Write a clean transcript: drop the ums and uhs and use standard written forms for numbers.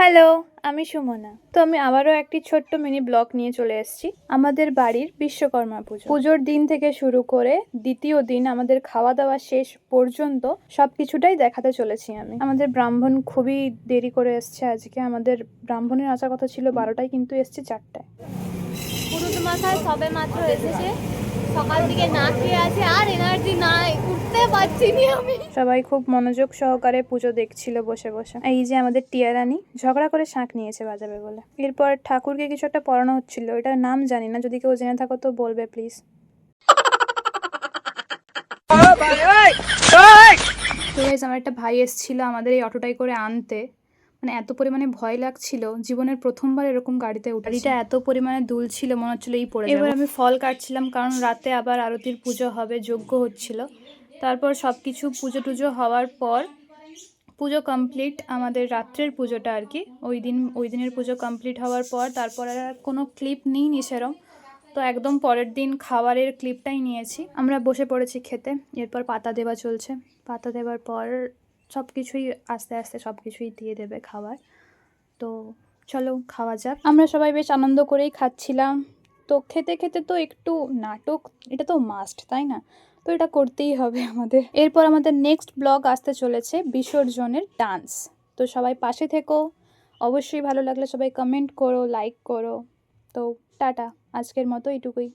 Hello, আমি সুমনা। তো আমি আবারও একটি ছোট্ট মিনি ব্লগ নিয়ে চলে এসেছি আমাদের বাড়ির বিশ্বকর্মা পুজো। পুজোর দিন থেকে শুরু করে দ্বিতীয় দিন আমাদের খাওয়া দাওয়া শেষ পর্যন্ত সবকিছুটাই দেখাতে চলেছি আমি। আমাদের ব্রাহ্মণ খুবই দেরি করে এসছে আজকে। আমাদের ব্রাহ্মণের আসার কথা ছিল 12টায়, কিন্তু এসছে 4টায়। পুরুষ মশাই সবে মাত্র এসেছে, সকাল থেকে না খেয়ে আছে, আর এনার্জি নাই, উঠতে পারছি না আমি। সবাই খুব মনোযোগ সহকারে পুজো দেখছিল বসে বসে। এই যে আমাদের টিয়ারানি ঝগড়া করে শাঁখ নিয়েছে বাজাবে বলে। এরপর ঠাকুরকে কিছু একটা পড়ানো হচ্ছিল, এটার নাম জানি না, যদি কেউ জেনে থাকো তো বলবে প্লিজ। তো গাইস, আমার একটা ভাই এসেছিল আমাদের এই অটোটাই করে আনতে। মানে এত পরিমাণে ভয় লাগছিল, জীবনের প্রথমবার এরকম গাড়িতে উঠে। গাড়িটা এত পরিমাণে দুল ছিল, মনে হচ্ছিল এই পড়ে যাবে। এবার আমি ফল কাটছিলাম, কারণ রাতে আবার আরতির পুজো হবে, যজ্ঞ হচ্ছিল। তারপর সব কিছু পুজো টুজো হওয়ার পর পুজো কমপ্লিট, আমাদের রাত্রের পুজোটা আর কি, ওই দিনের পুজো কমপ্লিট হওয়ার পর তারপর আর কোনো ক্লিপ নিইনি সেরম। তো একদম পরের দিন খাবারের ক্লিপটাই নিয়েছি। আমরা বসে পড়েছি খেতে। এরপর পাতা দেওয়া চলছে। পাতা দেওয়ার পর সব কিছুই আস্তে আস্তে সব কিছুই দিয়ে দেবে খাবার। তো চলো খাওয়া যাক। আমরা সবাই বেশ আনন্দ করেই খাচ্ছিলাম। তো খেতে খেতে তো একটু নাটক, এটা তো মাস্ট, তাই না? তো এটা করতেই হবে আমাদের। এরপর আমাদের নেক্সট ব্লগ আসতে চলেছে বিসর্জনের ডান্স। তো সবাই পাশে থেকো। অবশ্যই ভালো লাগলে সবাই কমেন্ট করো, লাইক করো। তো টাটা, আজকের মতো এইটুকুই।